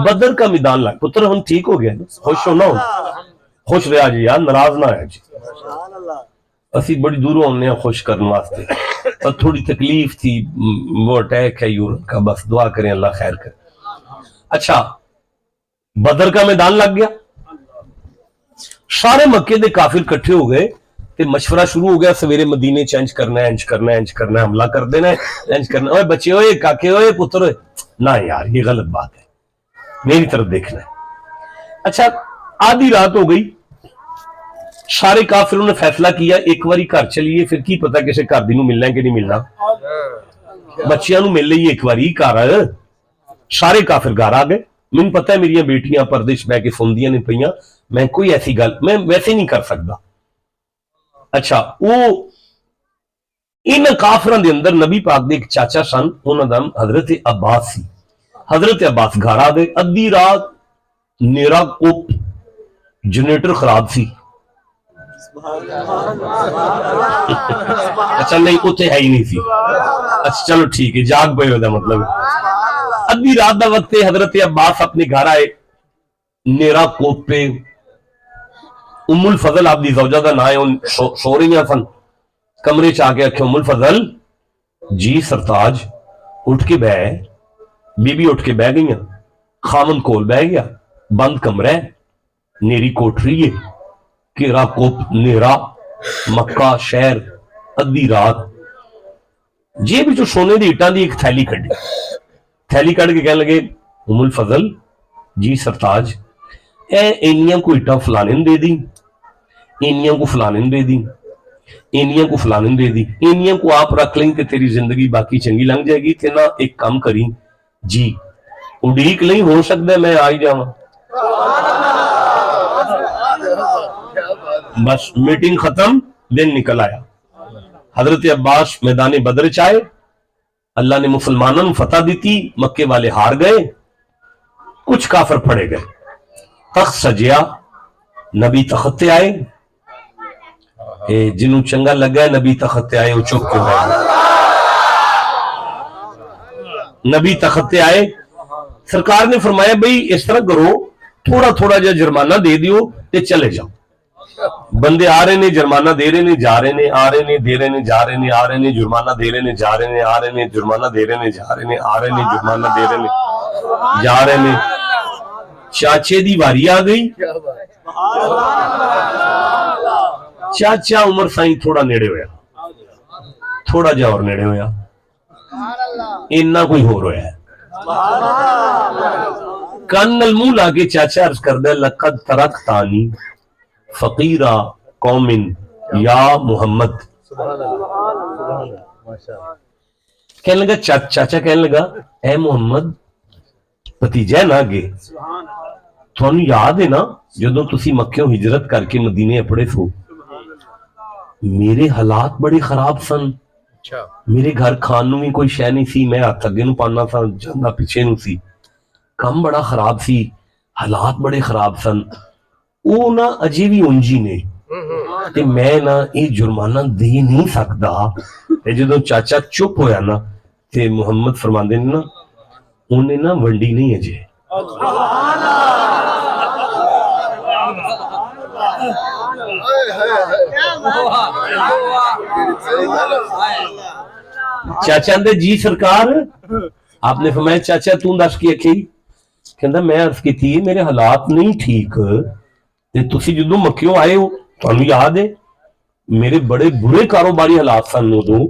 बदर का मैदान लग पुत्र हम ठीक हो गया, खुश हो ना, खुश रहा जी यार, नाराज ना आया जी। असी बड़ी दूरों आने खुश करने वास्ते, पर थोड़ी तकलीफ थी, वो अटैक है यूरोप का, बस दुआ करें अल्लाह खैर करे। अच्छा, बदर का मैदान लग गया, सारे मक्के दे काफिर इकट्ठे हो गए ते मशवरा शुरू हो गया, सवेरे मदीने च इंज करना है, इंज करना है, इंज करना है, हमला कर देना है, इंज करना। ओए बच्चे, ओए काके, ओए पुत्र, ना यार ये गलत बात है, मेरी तरफ देखना है। अच्छा, आधी रात हो गई, सारे काफिरों ने फैसला किया एक बारी घर चलिए, फिर की पता किसी घर दी नूं मिलना है कि नहीं मिलना, बच्चियां नूं मिल लईए एक बारी घर। सारे काफिर घर आ गए। मैनूं पता है मेरिया बेटियां परदेश बह के सुनदियां ने पईयां, मैं कोई ऐसी गल मैं वैसे नहीं कर सकता। अच्छा, वो इन काफिरां दे अंदर नबी पाक दे एक चाचा सन, उन्हां दा नाम हजरत अब्बास सी। हजरत अब्बास घर आ गए, अद्धी रात, नेरा कुप, जनरेटर खराब सी। अच्छा नहीं, उत्थे है ही नहीं सी। अच्छा चलो ठीक है, जाग पे होता मतलब। अद्धी रात का वक्त है, हजरत अब्बास अपने घर आए, नेरा कोप पे। उम्मुल फजल आपकी ज़ौजा का नाम है, सो रही सन, कमरे च आके आखे उम्मुल फजल जी सरताज उठ के बह। बीबी उठ के बह गई, खामन कोल बह गया, बंद कमरा है, नेरी कोठरी है, घेरा कोप, नेरा, मक्का शहर, अद्धी रात। जेब जो सोने की ईटां की एक थैली कढ़ी, थैली कढ़ के कह लगे उम्मुल फजल जी सरताज, इनियां को ईटा फलाने दे दी, इनियां को फलाने दे दी, इनियां को फलाने दे दी, इनियां को आप रख लें कि तेरी जिंदगी बाकी चंगी लंघ जाएगी। ते ना एक काम करी जी, उड़ीक नहीं हो सकता मैं आ ही जावा। बस मीटिंग खत्म, दिन निकल आया। हजरत अब्बास मैदान बदर च आए, अल्लाह ने मुसलमानों को फतह दी, मक्के वाले हार गए, कुछ काफर फड़े गए। तख्त सजिया, नबी तख्त आए, जिन्हों चंगा लगा नबी तख्त आए वो चुप क्यों है। नबी तख्त आए, सरकार ने फरमाया भाई इस तरह करो, थोड़ा थोड़ा जा जुर्माना दे दियो ते चले जाओ। बंदे आ रहे ने, जुर्माना दे रहे ने, जा रहे ने, आ रहे ने, दे रहे ने, जा रहे ने, आ रहे ने, जुर्माना दे रहे ने, जा रहे ने, आ रहे ने, जुर्माना दे रहे ने, जा रहे ने, आ रहे ने, जुर्माना दे रहे ने, जा रहे ने। चाचे दी वारी आ गई, चाचा उमर साई थोड़ा नेड़े होया, थोड़ा जा और नेड़े होया, इन्ना कोई होर होया। कन्नल मुंह लाके चाचा अर्ज करदा, लक़द तरक्तानी फकीरा कौमिन या मोहम्मद। कहने लगा चाचा कहने लगा, ए मोहम्मद भतीजा ना अगे, थानू याद है ना जदों तुसी मक्कियों हिजरत करके मदीने अपड़े सो, मेरे हालात बड़े खराब सन। मेरे घर खान नू भी कोई शह नहीं सी, मैं हाथ अगे नू पाना सा, जांदा पिछे नू सी, काम बड़ा खराब सी, हालात बड़े खराब सन। वो ना अजे भी उंजी ने, ते मैं ना ये जुर्माना दे नहीं सकता। ते जदों चाचा चुप होया ना, ते मुहम्मद फरमांदे ने ना, उन्हें ना वंडी नहीं अजे। चाचा ने जी सरकार, आपने फरमाया चाचा तू दस की आखी, कहंदा मैं अर्ज की मेरे हालात नहीं ठीक, ते तुसी जदों मक्कियों आए हो तुहानू याद है मेरे बड़े बुरे कारोबारी हालात सन उदों,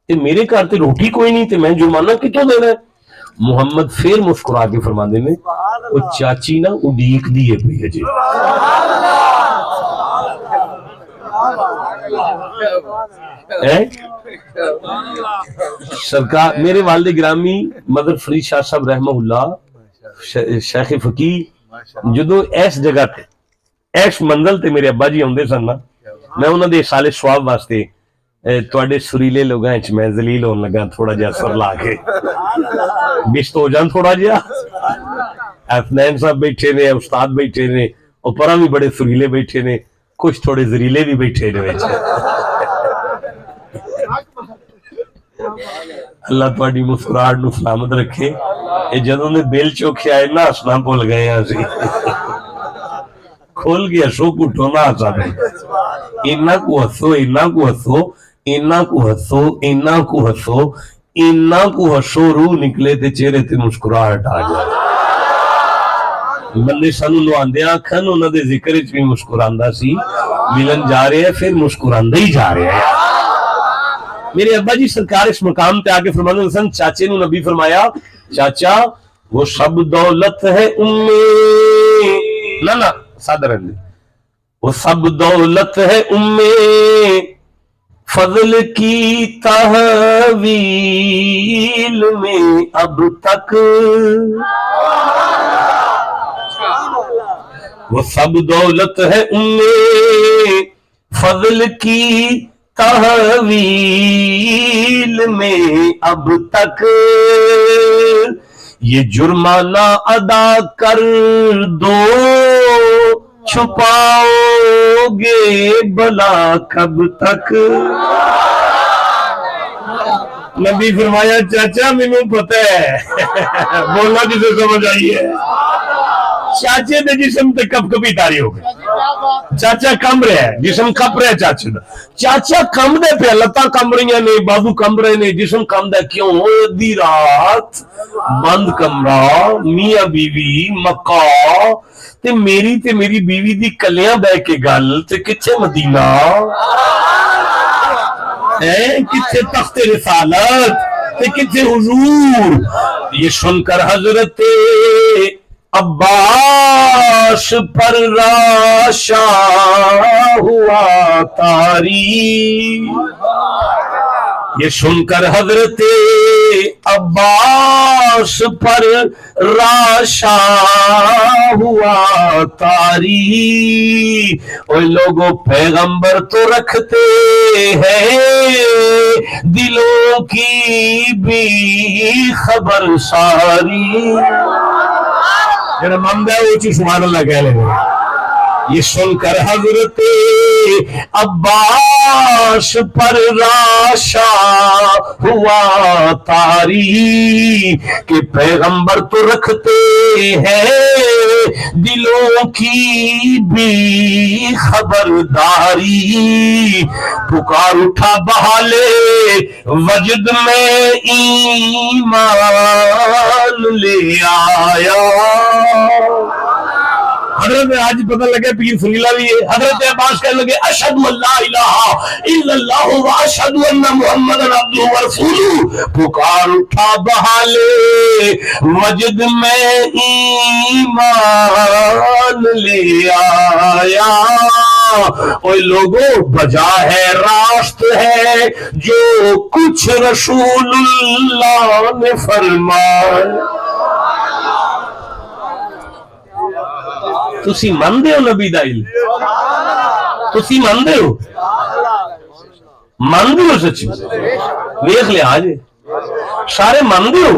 ते मेरे घर ते रोटी कोई नहीं, ते मैं जुर्माना कितों देना है। मुहम्मद फिर मुस्कुरा के फरमांदे ने, वो चाची ना उड़ीक दी है पई अजे। सरकार मेरे वालिद गिरामी मदर फरीद शाह साहब रहमहुल्लाह, शेख फकीह, जदों इस जगह ते इस मंजिल ते मेरे अब्बा जी आउंदे सन ना, मैं उन्हां दे साले सवाब वास्ते तुहाडे सुरीले लोगां च मैं जलील होन लगा, थोड़ा जिहा असर ला के बिस्त हो जान थोड़ा जिहा। अफनैन साहब बैठे ने, उस्ताद बैठे ने, और परां भी बड़े सुरीले बैठे ने, कुछ थोड़े जरीले भी बैठे ने। اللہ تھوڑی مسکراہٹ نو سلامت رکھے. یہ جدوں دے بل چوکھے آئے نا ہسنا بھول گئے ہیں اسی کھول گیا شو پٹھو نہ ہسا دے. اینا کو ہسو اینا کو ہسو اینا کو ہسو اینا کو ہسو اینا کو ہسو روح نکلے تے چہرے تے مسکراہٹ آ جائے. بندے سانو لواندے آنکھن انہاں دے ذکر وچ بھی مسکراندا سی ملن جا رہے ہیں پھر مسکراندے ہی جا رہے ہیں. میرے ابا جی سرکار اس مقام پہ آگے فرمانے حسن چاچے نو نبی فرمایا چاچا وہ سب دولت ہے نہ سادہ رہنے وہ سب دولت ہے فضل کی تحویل میں اب تک وہ سب دولت ہے فضل کی تحویل میں اب تک یہ جرمانہ ادا کر دو چھپاؤ گے بلا کب تک. نبی فرمایا چاچا میں پتہ ہے بولنا جسے سمجھ آئی ہے. چاچے دے جسم تے کب کبھی تاری ہو گئے. چاچا کم رہا ہے جسم کپ رہا ہے چاچے دا. چاچا کم دے پہ لتاں کم رہی نے بازو کم رہے نے جسم کم دے کیوں ادھی رات بند کمرہ میاں بیوی مکہ تے میری بیوی دی کلیاں بہ کے گل تے کتھے مدینہ کتھے تخت رسالت تے کتھے حضور. یہ سن کر حضرت عباس پر راشا ہوا تاری. یہ سن کر حضرت عباس پر راشا ہوا تاری. اوے لوگوں پیغمبر تو رکھتے ہیں دلوں کی بھی خبر ساری. جنہا ممدہ ہے وہ چیز سبحان اللہ کہہ لیں. یہ سن کر حضرت عباس پر راشا ہوا تاری کہ پیغمبر تو رکھتے ہیں دلوں کی بھی خبرداری. پکار اٹھا بحالے وجد میں ایمان لے آیا. حضرت آج پتہ لگے پیر سنیلا بھی ہے. حضرت عباس کہنے لگے اشہد ان لا الہ الا اللہ و اشہد ان محمد عبدہ و رسولہ. پکار اٹھا بحالے وجد میں ایمان لے آیا. اوے لوگوں بجا ہے راست ہے جو کچھ رسول اللہ نے فرمایا. تسی مندے ہو نبی دا علم تسی مندے ہو سچی ویخ لے آج سارے مندے ہو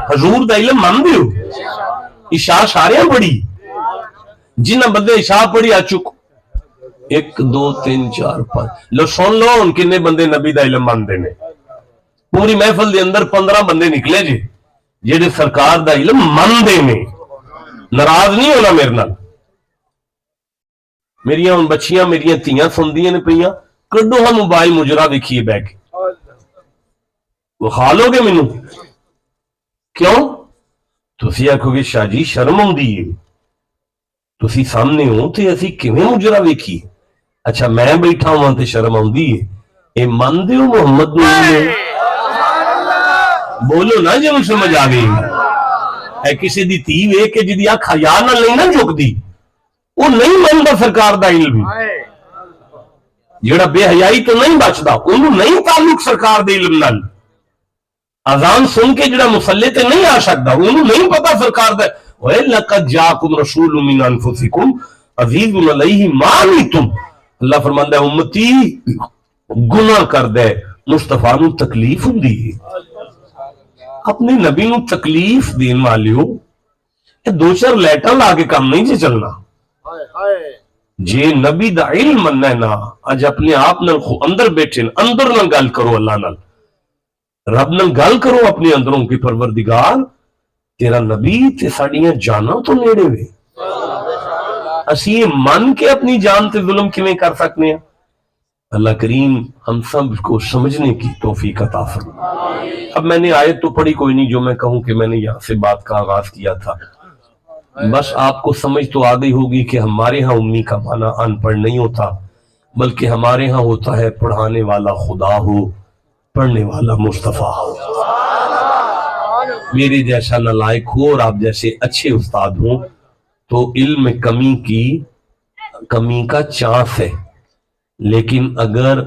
حضور دا علم مندے ہو. عشاء سارے پڑھی جنہ بندے عشاء پڑھی آ چک 1 2 3 4 5 لو سن لو ان کنے بندے نبی دا علم مندے نے. پوری محفل دے اندر 15 بندے نکلے جی جیڑے سرکار دا علم مندے نے. ناراض نہیں ہونا میرے نال. میری ان بچیاں میری تیاں سندیاں نے پہیاں کڈو ہم موبائل مجرا وکھیے بہ کے وہ کھا لو گے مینوں کیوں تسی آکھو گے شاہ جی شرم آندی ہے تسی سامنے ہو تے اسی کیویں مجرا ویکھیے. اچھا میں بیٹھا ہوں تے شرم آندی ہے. اے مندے ہو محمد نے بولو نا جے سمجھ آ گئی. اے کسی دی تھی وے کہ جدی اکھ حیا نال نہیں نہ جھکدی وہ نہیں مندا سرکار دا علم. جیڑا بے حیائی تو نہیں بچدا انہوں نہیں تعلق سرکار دے علم نال. اذان سن کے جڑا مصلی تے نہیں آ سکدا انہوں نہیں پتا سرکار دا. اوے لقد جاءکم رسول من انفسکم عزیز علیہ ما عنتم. اللہ فرماندا ہے امتی گناہ کر دے مصطفیٰ نو تکلیف ہوندی ہے. اپنے نبی نو تکلیف دین والیو یہ 2-4 لیٹر لا کے کام نہیں جی چلنا. جے نبی دا علم مننا ہے نا اج اپنے آپ نال اندر بیٹھے اندر نال گل کرو اللہ نال. रब नाल गल करो अपने अंदरों कि परवरदिगार तेरा नबी ते साड़ियां जाना तो नेड़े वे, असी ये मन के अपनी जान ते जुल्म किवें कर सकने हैं। अल्लाह करीम हम सब को समझने की तौफीक अता फरमाए। अब मैंने आयत तो पढ़ी कोई नहीं जो मैं कहूं कि मैंने यहां से बात का आगाज किया था, बस आपको समझ तो आ गई होगी कि हमारे यहाँ उम्मी का माना अनपढ़ नहीं होता, बल्कि हमारे यहाँ होता है पढ़ाने वाला खुदा हो, पढ़ने वाला मुस्तफा हो। मेरे जैसा नालायक हो और आप जैसे अच्छे उस्ताद हो तो इल्म में कमी का चांस है, लेकिन अगर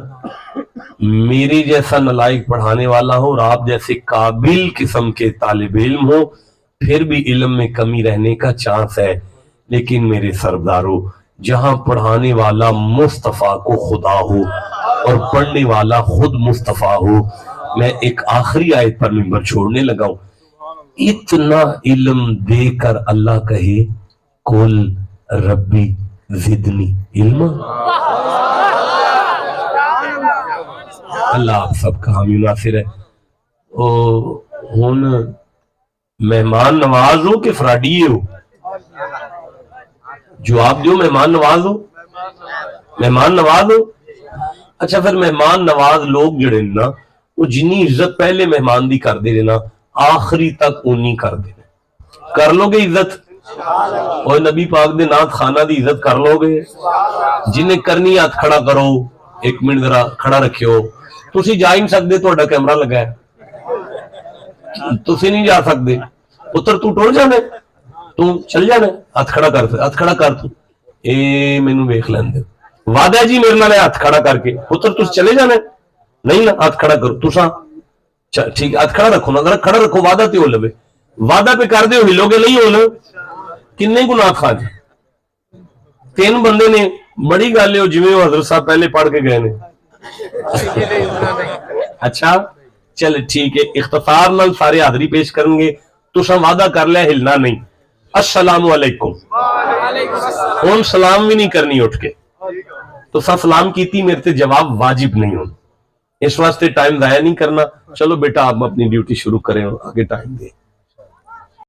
मेरे जैसा नालायक पढ़ाने वाला हो और आप जैसे काबिल किस्म के तालिब इल्म हो, फिर भी इल्म में कमी रहने का चांस है। लेकिन मेरे सरदारों, जहां पढ़ाने वाला मुस्तफा को खुदा हो और पढ़ने वाला खुद मुस्तफा हो, मैं एक आखिरी आयत पर मिंबर छोड़ने लगा हूं। इतना इल्म देकर अल्लाह कहे कुल रब्बी जिदनी इल्मा। अल्लाह आप सबका हामी नासिर है। ओ हुन मेहमान नवाज हो कि फ्राडिये हो? जवाब दो, मेहमान नवाज हो? मेहमान नवाज हो? अच्छा, फिर मेहमान नवाज लोग जड़े ना वो जिन्नी इज्जत पहले मेहमान दी कर दे ना, आखिरी तक उन्नी कर दे। कर लोगे इज्जत? और नबी पाक दे नाथ खाना दी इज्जत कर लोगे? जिन्हें करनी हाथ खड़ा करो, एक मिनट जरा खड़ा रखियो। तुसी जा ही नहीं सकते, तुहाडा कैमरा लगा है, तुसी नहीं जा सकते। पुत्र तू टुर जाने, तू चल जाने, हाथ खड़ा कर, हाथ खड़ा कर तू। ए मैनू वेख लैंदे, वादा जी मेरे नाल हाथ खड़ा करके, पुत्र तुस चले जाने नहीं ना, हाथ खड़ा करो तुसा। ठीक, हाथ खड़ा रखो ना, जरा खड़ा रखो, वादा ते हो लवे, वादा पे कर दे, हिलोगे नहीं हो ना। किन्ने गुनाह खा जी? 3 बंदे ने, बड़ी गल है जिवें हजरत साहब पहले पढ़ के गए ने। अच्छा चल ठीक है, इख्तिसार नाल सारे हाजरी पेश करेंगे। तुसा वादा कर लिया हिलना नहीं। अस्सलामु अलैकुम, हुण सलाम भी नहीं करनी उठ के, तुसा सलाम कीती, मेरे ते जवाब वाजिब नहीं हो। इस वास्ते टाइम जाया नहीं करना। चलो बेटा आप अपनी ड्यूटी शुरू करें, आगे टाइम दे।